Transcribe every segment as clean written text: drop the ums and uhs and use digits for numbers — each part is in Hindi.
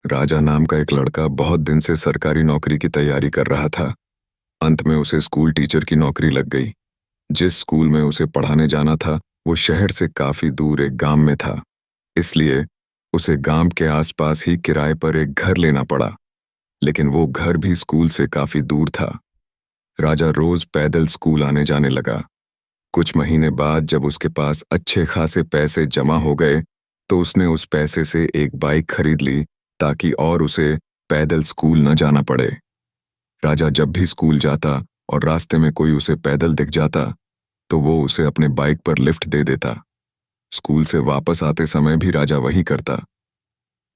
राजा नाम का एक लड़का बहुत दिन से सरकारी नौकरी की तैयारी कर रहा था। अंत में उसे स्कूल टीचर की नौकरी लग गई। जिस स्कूल में उसे पढ़ाने जाना था वो शहर से काफी दूर एक गांव में था, इसलिए उसे गांव के आसपास ही किराए पर एक घर लेना पड़ा। लेकिन वो घर भी स्कूल से काफी दूर था। राजा रोज पैदल स्कूल आने जाने लगा। कुछ महीने बाद जब उसके पास अच्छे खासे पैसे जमा हो गए तो उसने उस पैसे से एक बाइक खरीद ली ताकि और उसे पैदल स्कूल न जाना पड़े। राजा जब भी स्कूल जाता और रास्ते में कोई उसे पैदल दिख जाता तो वो उसे अपने बाइक पर लिफ्ट दे देता। स्कूल से वापस आते समय भी राजा वही करता।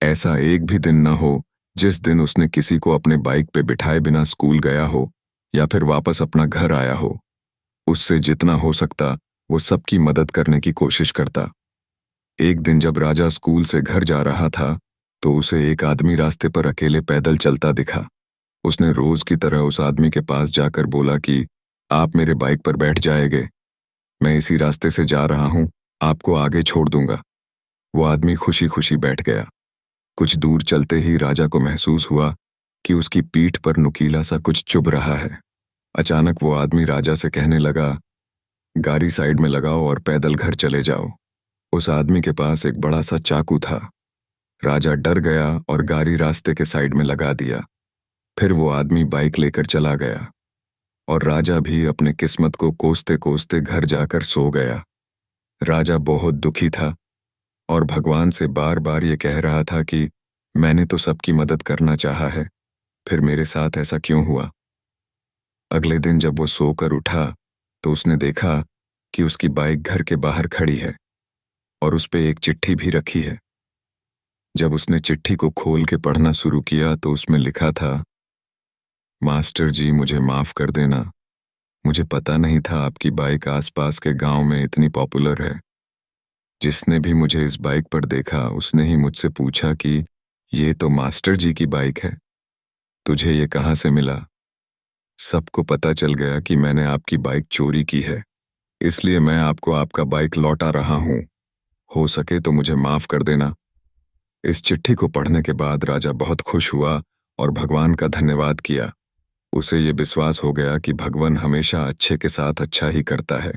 ऐसा एक भी दिन न हो जिस दिन उसने किसी को अपने बाइक पे बिठाए बिना स्कूल गया हो या फिर वापस अपना घर आया हो। उससे जितना हो सकता वो सबकी मदद करने की कोशिश करता। एक दिन जब राजा स्कूल से घर जा रहा था तो उसे एक आदमी रास्ते पर अकेले पैदल चलता दिखा। उसने रोज की तरह उस आदमी के पास जाकर बोला कि आप मेरे बाइक पर बैठ जाएंगे, मैं इसी रास्ते से जा रहा हूं, आपको आगे छोड़ दूंगा। वो आदमी खुशी खुशी बैठ गया। कुछ दूर चलते ही राजा को महसूस हुआ कि उसकी पीठ पर नुकीला सा कुछ चुभ रहा है। अचानक वो आदमी राजा से कहने लगा, गाड़ी साइड में लगाओ और पैदल घर चले जाओ। उस आदमी के पास एक बड़ा सा चाकू था। राजा डर गया और गाड़ी रास्ते के साइड में लगा दिया। फिर वो आदमी बाइक लेकर चला गया और राजा भी अपने किस्मत को कोसते कोसते घर जाकर सो गया। राजा बहुत दुखी था और भगवान से बार बार ये कह रहा था कि मैंने तो सबकी मदद करना चाहा है, फिर मेरे साथ ऐसा क्यों हुआ। अगले दिन जब वो सोकर उठा तो उसने देखा कि उसकी बाइक घर के बाहर खड़ी है और उस पे एक चिट्ठी भी रखी है। जब उसने चिट्ठी को खोल के पढ़ना शुरू किया तो उसमें लिखा था, मास्टर जी मुझे माफ कर देना, मुझे पता नहीं था आपकी बाइक आसपास के गांव में इतनी पॉपुलर है। जिसने भी मुझे इस बाइक पर देखा उसने ही मुझसे पूछा कि ये तो मास्टर जी की बाइक है, तुझे ये कहाँ से मिला। सबको पता चल गया कि मैंने आपकी बाइक चोरी की है, इसलिए मैं आपको आपका बाइक लौटा रहा हूँ। हो सके तो मुझे माफ कर देना। इस चिट्ठी को पढ़ने के बाद राजा बहुत खुश हुआ और भगवान का धन्यवाद किया। उसे ये विश्वास हो गया कि भगवान हमेशा अच्छे के साथ अच्छा ही करता है।